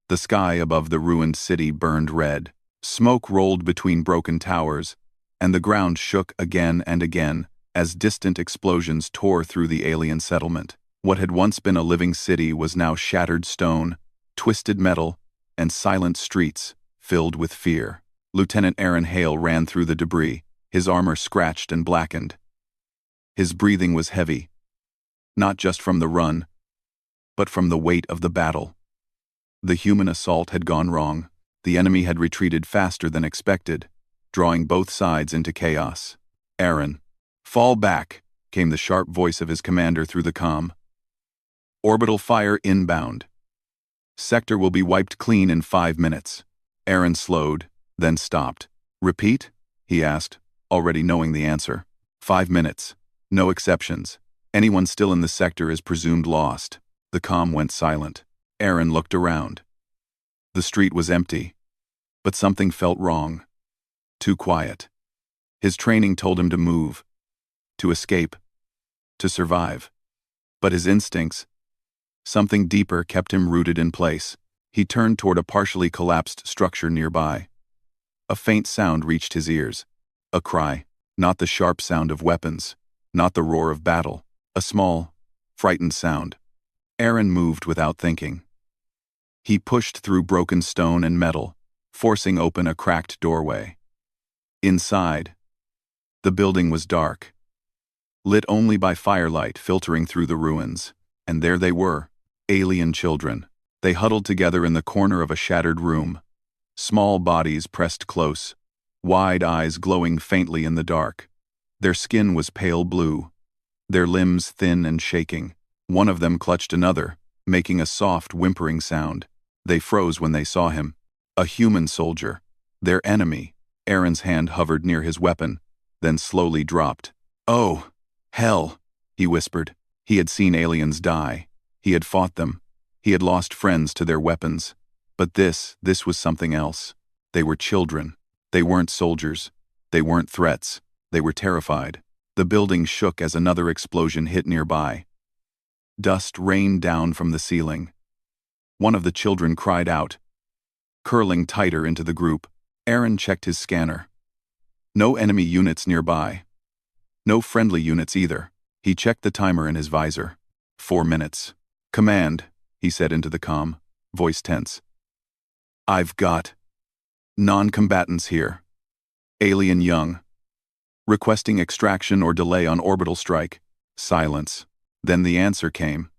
The sky above the ruined city burned red. Smoke rolled between broken towers, and the ground shook again and again as distant explosions tore through the alien settlement. What had once been a living city was now shattered stone, twisted metal, and silent streets filled with fear. Lieutenant Aaron Hale ran through the debris, his armor scratched and blackened. His breathing was heavy, not just from the run, but from the weight of the battle. The human assault had gone wrong. The enemy had retreated faster than expected, drawing both sides into chaos. "Aaron, fall back," came the sharp voice of his commander through the comm. "Orbital fire inbound. Sector will be wiped clean in 5 minutes." Aaron slowed, then stopped. "Repeat?" he asked, already knowing the answer. 5 minutes. No exceptions. Anyone still in the sector is presumed lost." The comm went silent. Aaron looked around. The street was empty, but something felt wrong. Too quiet. His training told him to move, to escape, to survive. But his instincts, something deeper, kept him rooted in place. He turned toward a partially collapsed structure nearby. A faint sound reached his ears. A cry, not the sharp sound of weapons, not the roar of battle. A small, frightened sound. Aaron moved without thinking. He pushed through broken stone and metal, forcing open a cracked doorway. Inside, the building was dark, lit only by firelight filtering through the ruins, and there they were, alien children. They huddled together in the corner of a shattered room, small bodies pressed close, wide eyes glowing faintly in the dark. Their skin was pale blue, their limbs thin and shaking. One of them clutched another, making a soft, whimpering sound. They froze when they saw him. A human soldier. Their enemy. Aaron's hand hovered near his weapon, then slowly dropped. "Oh, hell," he whispered. He had seen aliens die. He had fought them. He had lost friends to their weapons. But this was something else. They were children. They weren't soldiers. They weren't threats. They were terrified. The building shook as another explosion hit nearby. Dust rained down from the ceiling. One of the children cried out. Curling tighter into the group, Aaron checked his scanner. No enemy units nearby. No friendly units either. He checked the timer in his visor. 4 minutes. "Command," he said into the comm, voice tense. "I've got non-combatants here. Alien young. Requesting extraction or delay on orbital strike." Silence. Then the answer came.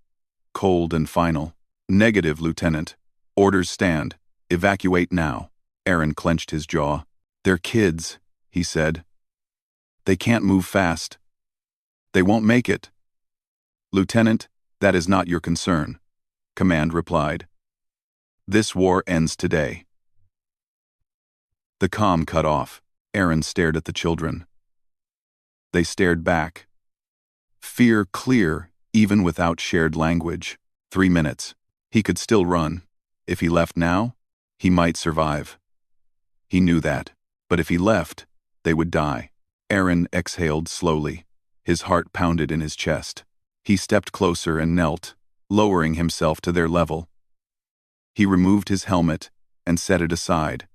Cold and final. "Negative, Lieutenant. Orders stand. Evacuate now." Aaron clenched his jaw. "They're kids," he said. "They can't move fast. They won't make it." "Lieutenant, that is not your concern," Command replied. "This war ends today." The comm cut off. Aaron stared at the children. They stared back. Fear clear, even without shared language. 3 minutes. He could still run. If he left now, he might survive. He knew that. But if he left, they would die. Aaron exhaled slowly. His heart pounded in his chest. He stepped closer and knelt, lowering himself to their level. He removed his helmet and set it aside,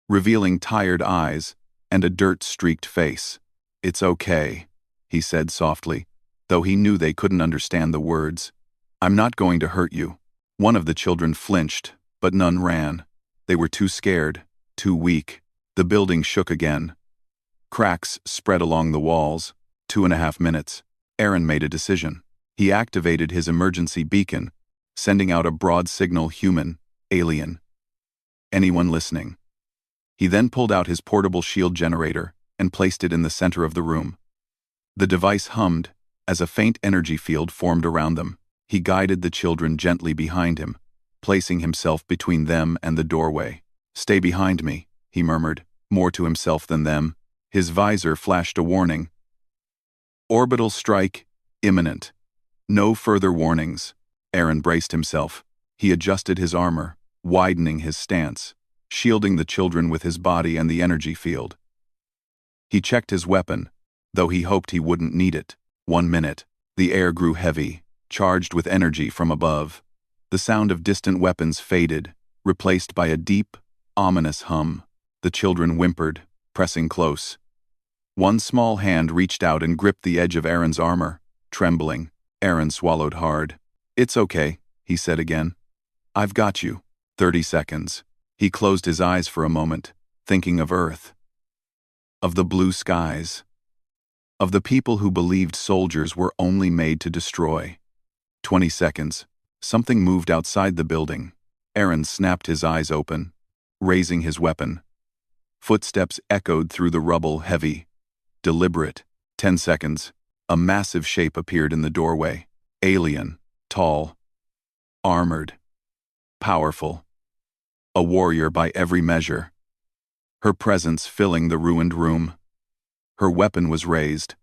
revealing tired eyes and a dirt-streaked face. "It's okay," he said softly, though he knew they couldn't understand the words. "I'm not going to hurt you." One of the children flinched, but none ran. They were too scared, too weak. The building shook again. Cracks spread along the walls. 2.5 minutes. Aaron made a decision. He activated his emergency beacon, sending out a broad signal: human, alien. Anyone listening? He then pulled out his portable shield generator and placed it in the center of the room. The device hummed as a faint energy field formed around them. He guided the children gently behind him, placing himself between them and the doorway. "Stay behind me," he murmured, more to himself than them. His visor flashed a warning. "Orbital strike imminent. No further warnings." Aaron braced himself. He adjusted his armor, widening his stance, shielding the children with his body and the energy field. He checked his weapon, though he hoped he wouldn't need it. 1 minute. The air grew heavy, charged with energy from above. The sound of distant weapons faded, replaced by a deep, ominous hum. The children whimpered, pressing close. One small hand reached out and gripped the edge of Aaron's armor, trembling. Aaron swallowed hard. "It's okay," he said again. "I've got you." 30 seconds. He closed his eyes for a moment, thinking of Earth, of the blue skies, of the people who believed soldiers were only made to destroy. 20 seconds. Something moved outside the building. Aaron snapped his eyes open, raising his weapon. Footsteps echoed through the rubble, heavy, deliberate. 10 seconds. A massive shape appeared in the doorway. Alien, tall, armored, powerful. A warrior by every measure. Her presence filling the ruined room. Her weapon was raised,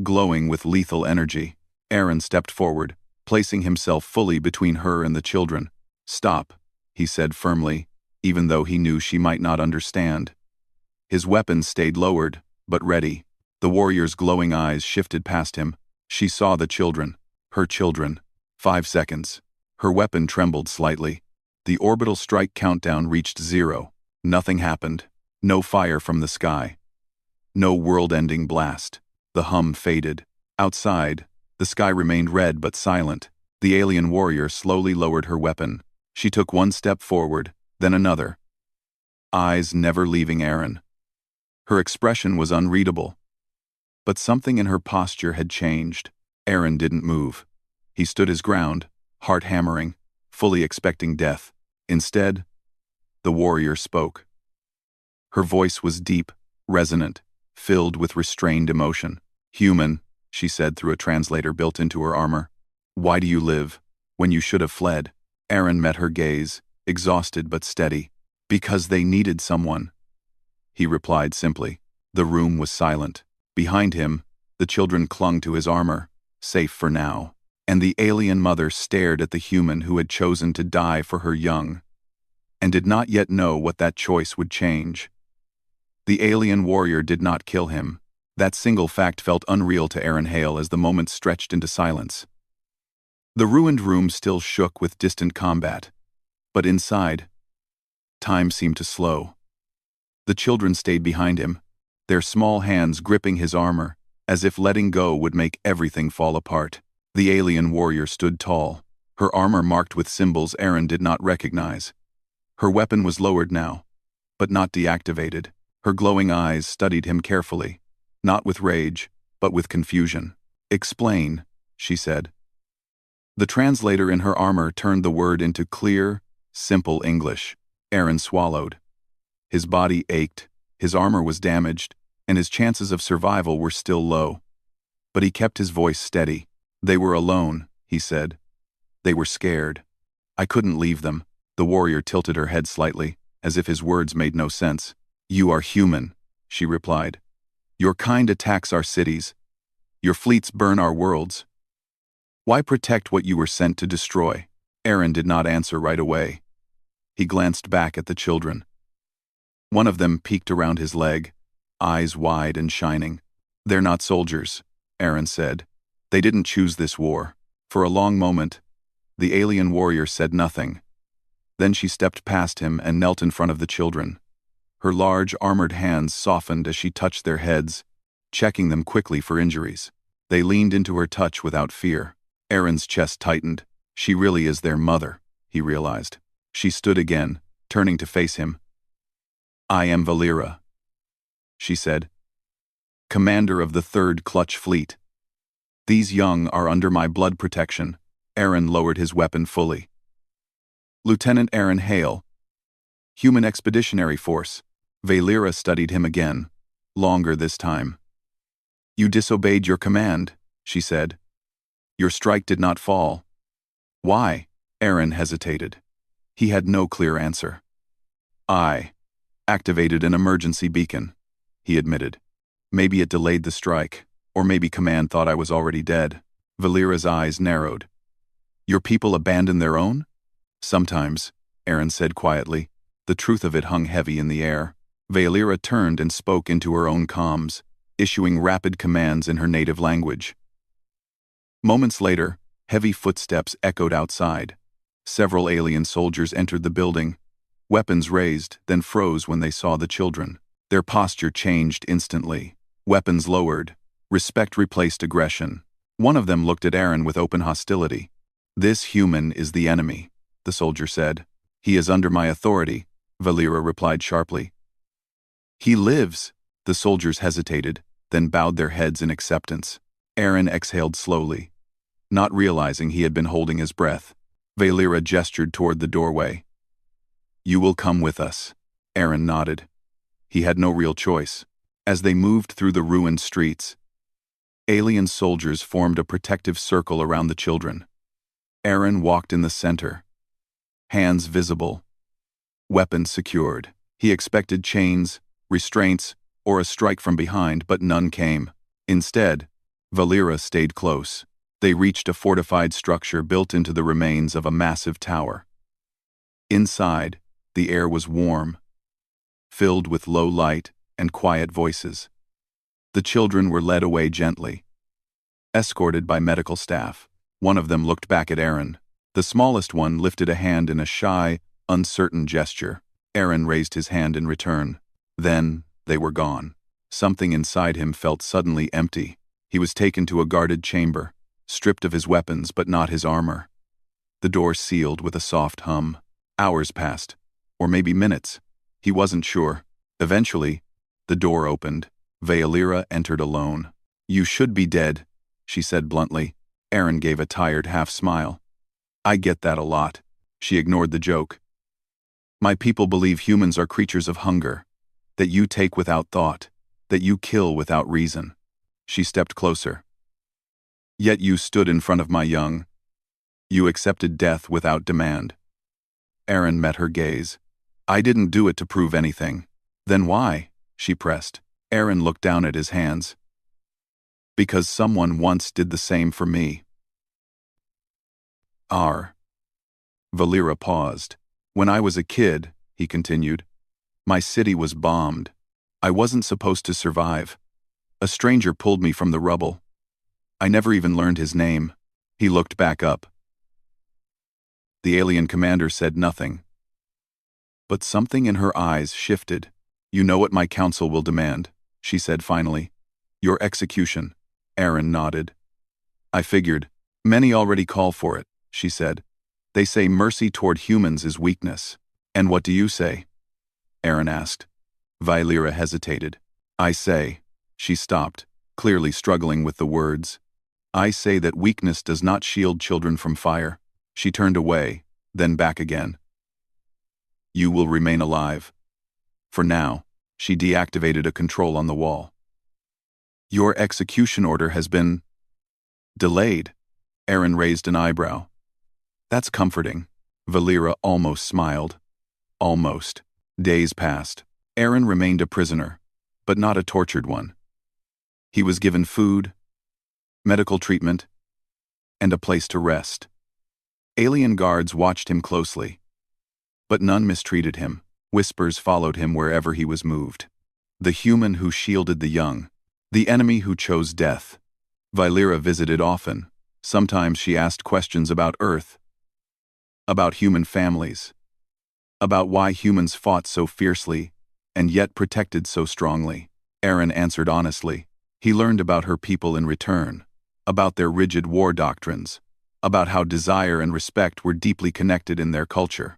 glowing with lethal energy. Aaron stepped forward, placing himself fully between her and the children. "Stop," he said firmly, even though he knew she might not understand. His weapon stayed lowered, but ready. The warrior's glowing eyes shifted past him. She saw the children, her children. 5 seconds. Her weapon trembled slightly. The orbital strike countdown reached 0. Nothing happened. No fire from the sky. No world-ending blast. The hum faded. Outside, the sky remained red but silent. The alien warrior slowly lowered her weapon. She took one step forward, then another. Eyes never leaving Aaron. Her expression was unreadable. But something in her posture had changed. Aaron didn't move. He stood his ground, heart hammering, fully expecting death. Instead, the warrior spoke. Her voice was deep, resonant, filled with restrained emotion. "Human," she said through a translator built into her armor. "Why do you live, when you should have fled?" Aaron met her gaze, exhausted but steady. "Because they needed someone," he replied simply. The room was silent. Behind him, the children clung to his armor, safe for now. And the alien mother stared at the human who had chosen to die for her young, and did not yet know what that choice would change. The alien warrior did not kill him. That single fact felt unreal to Aaron Hale as the moment stretched into silence. The ruined room still shook with distant combat, but inside, time seemed to slow. The children stayed behind him, their small hands gripping his armor, as if letting go would make everything fall apart. The alien warrior stood tall, her armor marked with symbols Aaron did not recognize. Her weapon was lowered now, but not deactivated. Her glowing eyes studied him carefully, not with rage, but with confusion. "Explain," she said. The translator in her armor turned the word into clear, simple English. Aaron swallowed. His body ached, his armor was damaged, and his chances of survival were still low. But he kept his voice steady. "They were alone," he said. "They were scared. I couldn't leave them." The warrior tilted her head slightly, as if his words made no sense. "You are human," she replied. "Your kind attacks our cities. Your fleets burn our worlds. Why protect what you were sent to destroy?" Aaron did not answer right away. He glanced back at the children. One of them peeked around his leg, eyes wide and shining. "They're not soldiers," Aaron said. "They didn't choose this war." For a long moment, the alien warrior said nothing. Then she stepped past him and knelt in front of the children. Her large, armored hands softened as she touched their heads, checking them quickly for injuries. They leaned into her touch without fear. Aaron's chest tightened. She really is their mother, he realized. She stood again, turning to face him. "I am Valera," she said, "commander of the 3rd Clutch Fleet. These young are under my blood protection." Aaron lowered his weapon fully. "Lieutenant Aaron Hale, Human Expeditionary Force." Valera studied him again, longer this time. "You disobeyed your command," she said. "Your strike did not fall." "Why?" Aaron hesitated. He had no clear answer. "I activated an emergency beacon," he admitted. "Maybe it delayed the strike, or maybe command thought I was already dead." Valera's eyes narrowed. "Your people abandon their own?" "Sometimes," Aaron said quietly. The truth of it hung heavy in the air. Valera turned and spoke into her own comms, issuing rapid commands in her native language. Moments later, heavy footsteps echoed outside. Several alien soldiers entered the building, weapons raised, then froze when they saw the children. Their posture changed instantly. Weapons lowered. Respect replaced aggression. One of them looked at Aaron with open hostility. "This human is the enemy," the soldier said. "He is under my authority," Valera replied sharply. "He lives." The soldiers hesitated, then bowed their heads in acceptance. Aaron exhaled slowly, not realizing he had been holding his breath. Valera gestured toward the doorway. "You will come with us." Aaron nodded. He had no real choice. As they moved through the ruined streets, alien soldiers formed a protective circle around the children. Aaron walked in the center, hands visible, weapons secured. He expected chains, restraints, or a strike from behind, but none came. Instead, Valera stayed close. They reached a fortified structure built into the remains of a massive tower. Inside, the air was warm, filled with low light and quiet voices. The children were led away gently, escorted by medical staff. One of them looked back at Aaron. The smallest one lifted a hand in a shy, uncertain gesture. Aaron raised his hand in return. Then, they were gone. Something inside him felt suddenly empty. He was taken to a guarded chamber, stripped of his weapons but not his armor. The door sealed with a soft hum. Hours passed, or maybe minutes. He wasn't sure. Eventually, the door opened. Valera entered alone. "You should be dead," she said bluntly. Aaron gave a tired half-smile. "I get that a lot." She ignored the joke. "My people believe humans are creatures of hunger, that you take without thought, that you kill without reason." She stepped closer. "Yet you stood in front of my young. You accepted death without demand." Aaron met her gaze. "I didn't do it to prove anything." "Then why?" she pressed. Aaron looked down at his hands. "Because someone once did the same for me." Valera paused. "When I was a kid," he continued, "my city was bombed. I wasn't supposed to survive. A stranger pulled me from the rubble. I never even learned his name." He looked back up. The alien commander said nothing. But something in her eyes shifted. "You know what my council will demand," she said finally. "Your execution." Aaron nodded. "I figured. Many already call for it," she said. "They say mercy toward humans is weakness." "And what do you say?" Aaron asked. Valera hesitated. "I say," she stopped, clearly struggling with the words. "I say that weakness does not shield children from fire." She turned away, then back again. "You will remain alive." For now, she deactivated a control on the wall. "Your execution order has been delayed." Aaron raised an eyebrow. "That's comforting." Valera almost smiled. Almost. Days passed. Aaron remained a prisoner, but not a tortured one. He was given food, medical treatment, and a place to rest. Alien guards watched him closely, but none mistreated him. Whispers followed him wherever he was moved. The human who shielded the young, the enemy who chose death. Valera visited often. Sometimes she asked questions about Earth, about human families, about why humans fought so fiercely and yet protected so strongly. Aaron answered honestly. He learned about her people in return, about their rigid war doctrines, about how desire and respect were deeply connected in their culture.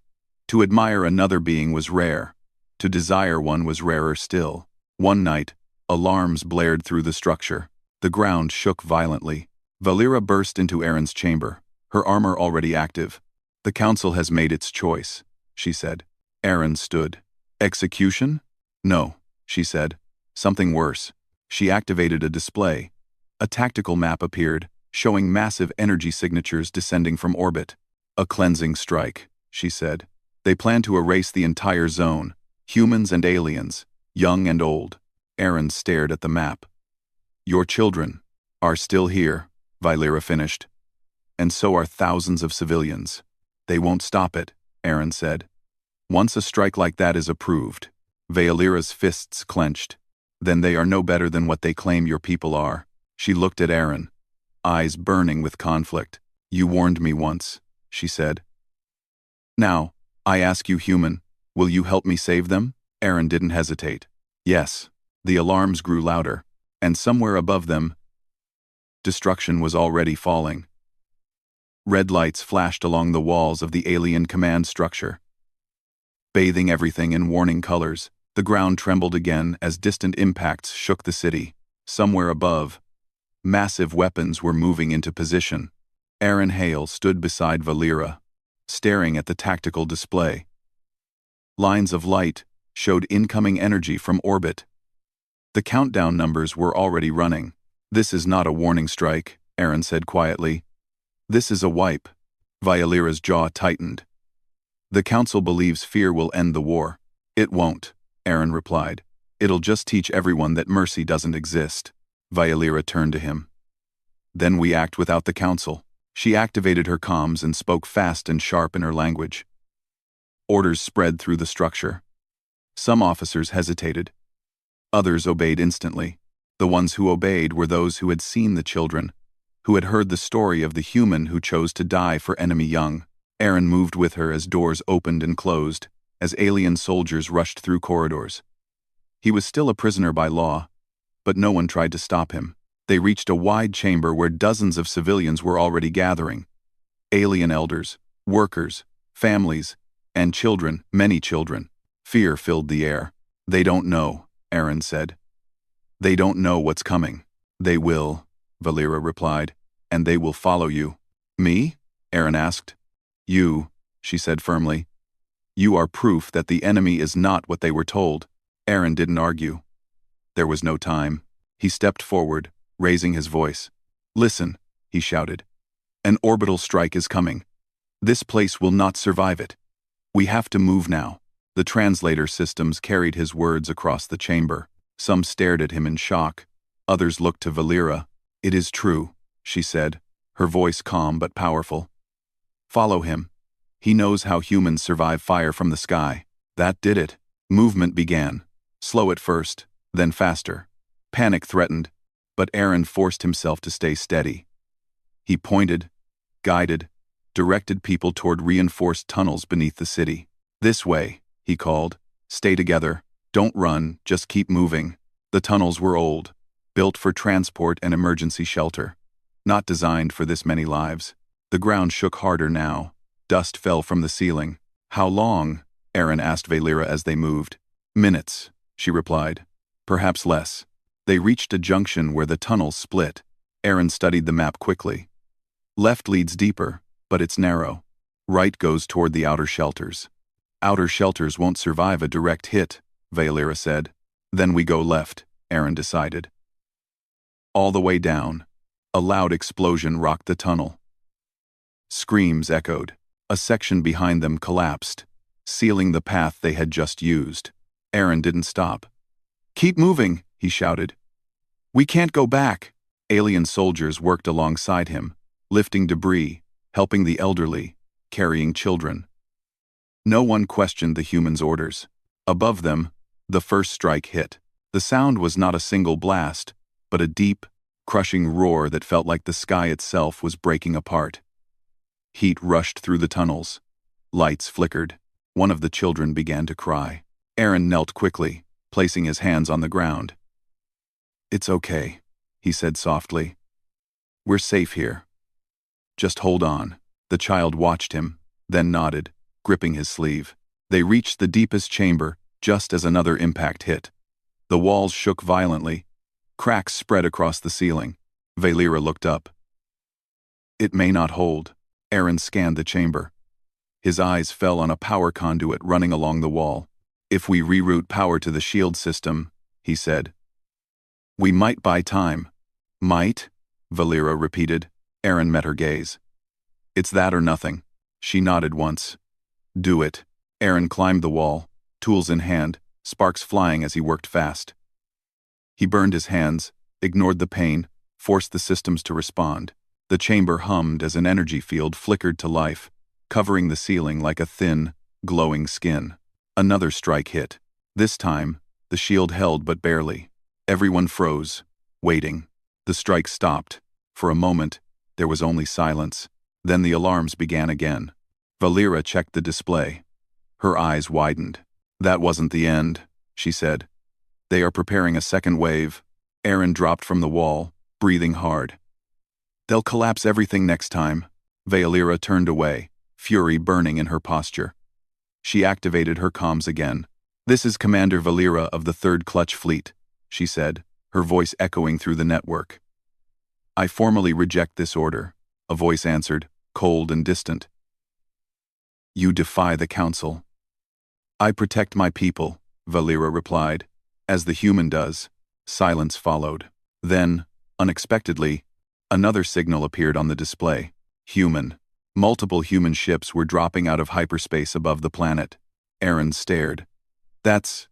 To admire another being was rare. To desire one was rarer still. One night, alarms blared through the structure. The ground shook violently. Valera burst into Aaron's chamber, her armor already active. "The council has made its choice," she said. Aaron stood. "Execution?" "No," she said. "Something worse." She activated a display. A tactical map appeared, showing massive energy signatures descending from orbit. "A cleansing strike," she said. "They plan to erase the entire zone, humans and aliens, young and old." Aaron stared at the map. "Your children are still here," Valera finished. "And so are thousands of civilians." "They won't stop it," Aaron said. "Once a strike like that is approved." Valera's fists clenched. "Then they are no better than what they claim your people are." She looked at Aaron, eyes burning with conflict. "You warned me once," she said. Now, I ask you, human, will you help me save them? Aaron didn't hesitate. Yes. The alarms grew louder, and somewhere above them, destruction was already falling. Red lights flashed along the walls of the alien command structure. Bathing everything in warning colors, the ground trembled again as distant impacts shook the city. Somewhere above, massive weapons were moving into position. Aaron Hale stood beside Valera, staring at the tactical display. Lines of light showed incoming energy from orbit. The countdown numbers were already running. This is not a warning strike, Aaron said quietly. This is a wipe. Valera's jaw tightened. The Council believes fear will end the war. It won't, Aaron replied. It'll just teach everyone that mercy doesn't exist. Valera turned to him. Then we act without the Council. She activated her comms and spoke fast and sharp in her language. Orders spread through the structure. Some officers hesitated. Others obeyed instantly. The ones who obeyed were those who had seen the children, who had heard the story of the human who chose to die for enemy young. Aaron moved with her as doors opened and closed, as alien soldiers rushed through corridors. He was still a prisoner by law, but no one tried to stop him. They reached a wide chamber where dozens of civilians were already gathering. Alien elders, workers, families, and children, many children. Fear filled the air. They don't know, Aaron said. They don't know what's coming. They will, Valera replied, and they will follow you. Me? Aaron asked. You, she said firmly. You are proof that the enemy is not what they were told. Aaron didn't argue. There was no time. He stepped forward, raising his voice. Listen, he shouted. An orbital strike is coming. This place will not survive it. We have to move now. The translator systems carried his words across the chamber. Some stared at him in shock. Others looked to Valera. It is true, she said, her voice calm but powerful. Follow him. He knows how humans survive fire from the sky. That did it. Movement began. Slow at first, then faster. Panic threatened, but Aaron forced himself to stay steady. He pointed, guided, directed people toward reinforced tunnels beneath the city. This way, he called. Stay together. Don't run, just keep moving. The tunnels were old, built for transport and emergency shelter. Not designed for this many lives. The ground shook harder now. Dust fell from the ceiling. How long? Aaron asked Valera as they moved. Minutes, she replied. Perhaps less. They reached a junction where the tunnels split. Aaron studied the map quickly. Left leads deeper, but it's narrow. Right goes toward the outer shelters. Outer shelters won't survive a direct hit, Valera said. Then we go left, Aaron decided. All the way down, a loud explosion rocked the tunnel. Screams echoed. A section behind them collapsed, sealing the path they had just used. Aaron didn't stop. Keep moving, he shouted. We can't go back. Alien soldiers worked alongside him, lifting debris, helping the elderly, carrying children. No one questioned the humans' orders. Above them, the first strike hit. The sound was not a single blast, but a deep, crushing roar that felt like the sky itself was breaking apart. Heat rushed through the tunnels. Lights flickered. One of the children began to cry. Aaron knelt quickly, placing his hands on the ground. It's okay, he said softly. We're safe here. Just hold on. The child watched him, then nodded, gripping his sleeve. They reached the deepest chamber just as another impact hit. The walls shook violently. Cracks spread across the ceiling. Valera looked up. It may not hold. Aaron scanned the chamber. His eyes fell on a power conduit running along the wall. If we reroute power to the shield system, he said. We might buy time. Might? Valera repeated. Aaron met her gaze. It's that or nothing. She nodded once. Do it. Aaron climbed the wall, tools in hand, sparks flying as he worked fast. He burned his hands, ignored the pain, forced the systems to respond. The chamber hummed as an energy field flickered to life, covering the ceiling like a thin, glowing skin. Another strike hit. This time, the shield held but barely. Everyone froze, waiting. The strike stopped. For a moment, there was only silence. Then the alarms began again. Valera checked the display. Her eyes widened. That wasn't the end, she said. They are preparing a second wave. Aaron dropped from the wall, breathing hard. They'll collapse everything next time. Valera turned away, fury burning in her posture. She activated her comms again. This is Commander Valera of the 3rd Clutch Fleet, she said, her voice echoing through the network. I formally reject this order, a voice answered, cold and distant. You defy the Council. I protect my people, Valera replied. As the human does. Silence followed. Then, unexpectedly, another signal appeared on the display. Human. Multiple human ships were dropping out of hyperspace above the planet. Aaron stared. That's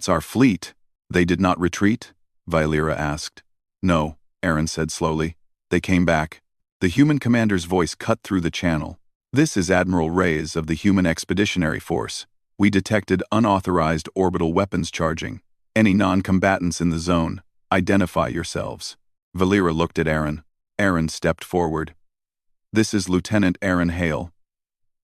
our fleet. They did not retreat? Valera asked. No, Aaron said slowly. They came back. The human commander's voice cut through the channel. This is Admiral Reyes of the Human Expeditionary Force. We detected unauthorized orbital weapons charging. Any non-combatants in the zone, identify yourselves. Valera looked at Aaron. Aaron stepped forward. This is Lieutenant Aaron Hale.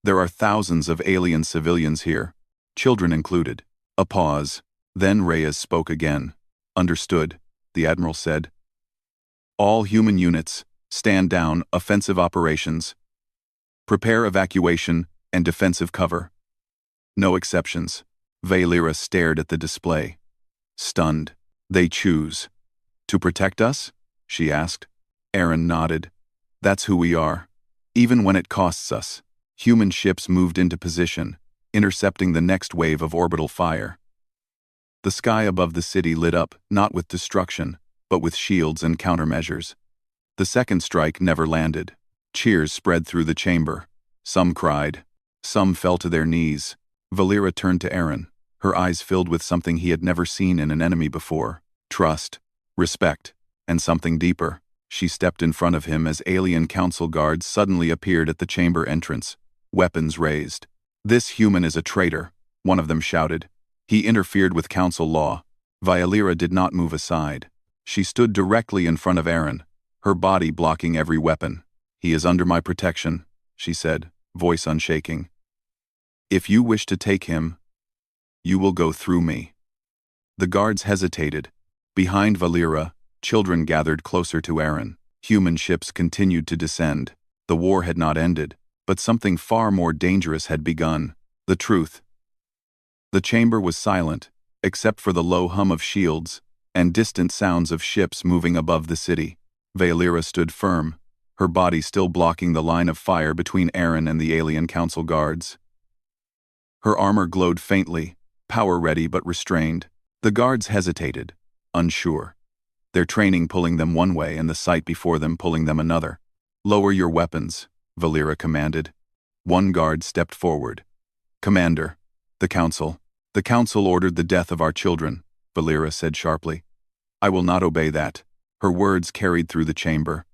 There are thousands of alien civilians here, children included. A pause. Then Reyes spoke again. Understood, the Admiral said. All human units, stand down, offensive operations. Prepare evacuation and defensive cover. No exceptions. Valera stared at the display. Stunned. They choose. To protect us? She asked. Aaron nodded. That's who we are. Even when it costs us. Human ships moved into position, intercepting the next wave of orbital fire. The sky above the city lit up, not with destruction, but with shields and countermeasures. The second strike never landed. Cheers spread through the chamber. Some cried. Some fell to their knees. Valera turned to Aaron, her eyes filled with something he had never seen in an enemy before. Trust, respect, and something deeper. She stepped in front of him as alien council guards suddenly appeared at the chamber entrance, weapons raised. This human is a traitor, one of them shouted. He interfered with council law. Valera did not move aside. She stood directly in front of Aaron, her body blocking every weapon. He is under my protection, she said, voice unshaking. If you wish to take him, you will go through me. The guards hesitated. Behind Valera, children gathered closer to Aaron. Human ships continued to descend. The war had not ended, but something far more dangerous had begun. The truth. The chamber was silent, except for the low hum of shields and distant sounds of ships moving above the city. Valera stood firm, her body still blocking the line of fire between Aaron and the alien council guards. Her armor glowed faintly, power-ready but restrained. The guards hesitated, unsure. Their training pulling them one way and the sight before them pulling them another. Lower your weapons, Valera commanded. One guard stepped forward. Commander, the council ordered the death of our children, Valera said sharply. I will not obey that. Her words carried through the chamber.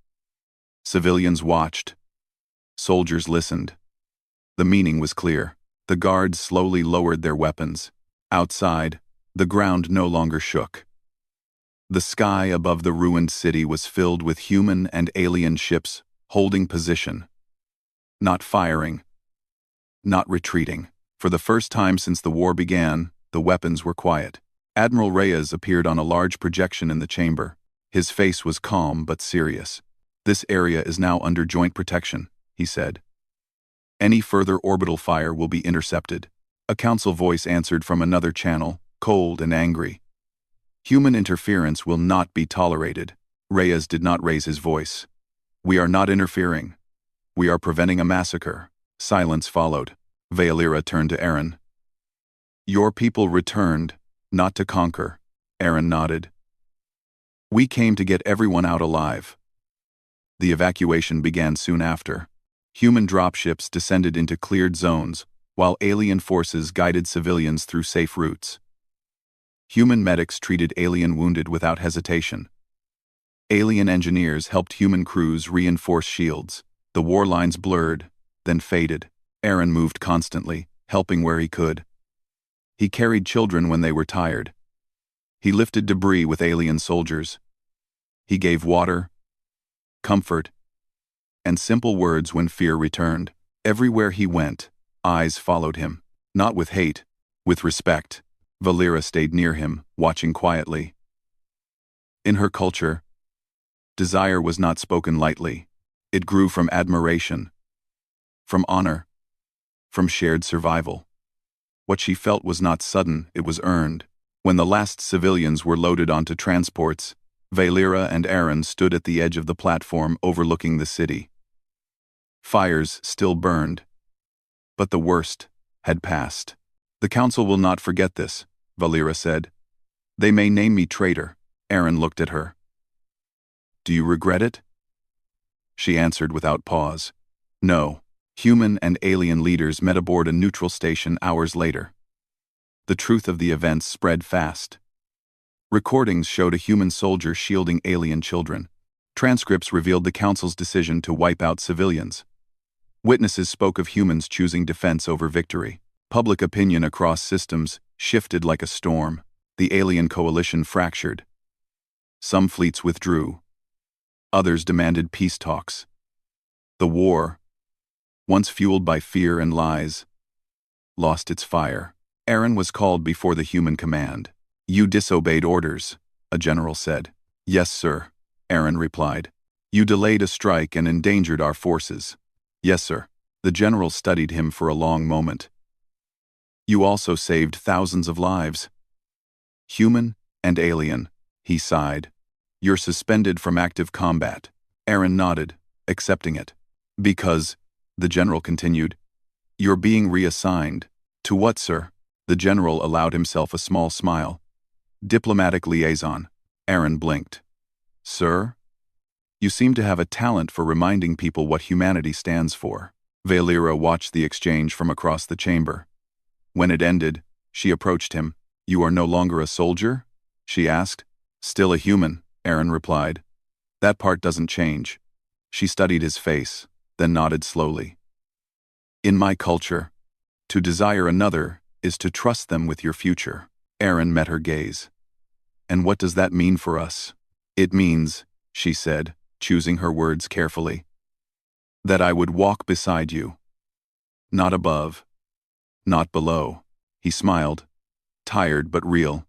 Civilians watched. Soldiers listened. The meaning was clear. The guards slowly lowered their weapons. Outside, the ground no longer shook. The sky above the ruined city was filled with human and alien ships holding position. Not firing. Not retreating. For the first time since the war began, the weapons were quiet. Admiral Reyes appeared on a large projection in the chamber. His face was calm but serious. This area is now under joint protection, he said. Any further orbital fire will be intercepted. A council voice answered from another channel, cold and angry. Human interference will not be tolerated. Reyes did not raise his voice. We are not interfering. We are preventing a massacre. Silence followed. Valera turned to Aaron. Your people returned, not to conquer. Aaron nodded. We came to get everyone out alive. The evacuation began soon after. Human dropships descended into cleared zones, while alien forces guided civilians through safe routes. Human medics treated alien wounded without hesitation. Alien engineers helped human crews reinforce shields. The war lines blurred, then faded. Aaron moved constantly, helping where he could. He carried children when they were tired. He lifted debris with alien soldiers. He gave water, comfort, and simple words when fear returned. Everywhere he went, Eyes followed him, not with hate, with respect. Valera stayed near him, watching quietly. In her culture, desire was not spoken lightly. It grew from admiration, from honor, from shared survival. What she felt was not sudden, it was earned. When the last civilians were loaded onto transports, Valera and Aaron stood at the edge of the platform overlooking the city. Fires still burned, but the worst had passed. "The council will not forget this," Valera said. "They may name me traitor." Aaron looked at her. "Do you regret it?" She answered without pause. "No." Human and alien leaders met aboard a neutral station hours later. The truth of the events spread fast. Recordings showed a human soldier shielding alien children. Transcripts revealed the council's decision to wipe out civilians. Witnesses spoke of humans choosing defense over victory. Public opinion across systems shifted like a storm. The alien coalition fractured. Some fleets withdrew. Others demanded peace talks. The war, once fueled by fear and lies, lost its fire. Aaron was called before the human command. "You disobeyed orders," a general said. "Yes, sir," Aaron replied. "You delayed a strike and endangered our forces." "Yes, sir." The general studied him for a long moment. "You also saved thousands of lives." "Human and alien," he sighed. "You're suspended from active combat." Aaron nodded, accepting it. "Because," the general continued, "you're being reassigned." "To what, sir?" The general allowed himself a small smile. "Diplomatic liaison." Aaron blinked. "Sir? You seem to have a talent for reminding people what humanity stands for." Valera watched the exchange from across the chamber. When it ended, she approached him. "You are no longer a soldier?" she asked. "Still a human," Aaron replied. "That part doesn't change." She studied his face, then nodded slowly. "In my culture, to desire another is to trust them with your future." Aaron met her gaze. "And what does that mean for us?" "It means," she said, choosing her words carefully, "that I would walk beside you. Not above, not below." He smiled, tired but real.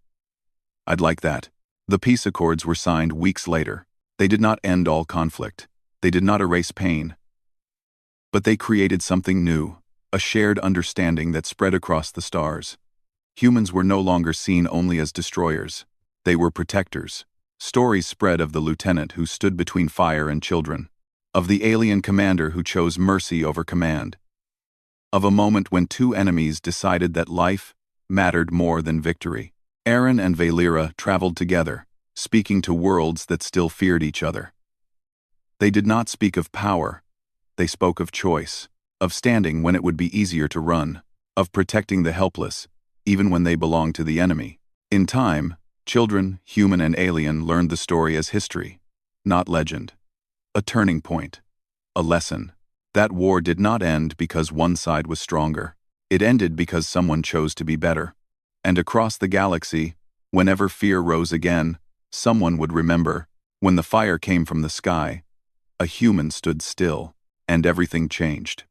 "I'd like that." The peace accords were signed weeks later. They did not end all conflict. They did not erase pain. But they created something new, a shared understanding that spread across the stars. Humans were no longer seen only as destroyers. They were protectors. Stories spread of the lieutenant who stood between fire and children, of the alien commander who chose mercy over command, of a moment when two enemies decided that life mattered more than victory. Aaron and Valera traveled together, speaking to worlds that still feared each other. They did not speak of power. They spoke of choice, of standing when it would be easier to run, of protecting the helpless, even when they belonged to the enemy. In time, children, human and alien, learned the story as history, not legend. A turning point. A lesson. That war did not end because one side was stronger. It ended because someone chose to be better. And across the galaxy, whenever fear rose again, someone would remember, when the fire came from the sky, a human stood still, and everything changed.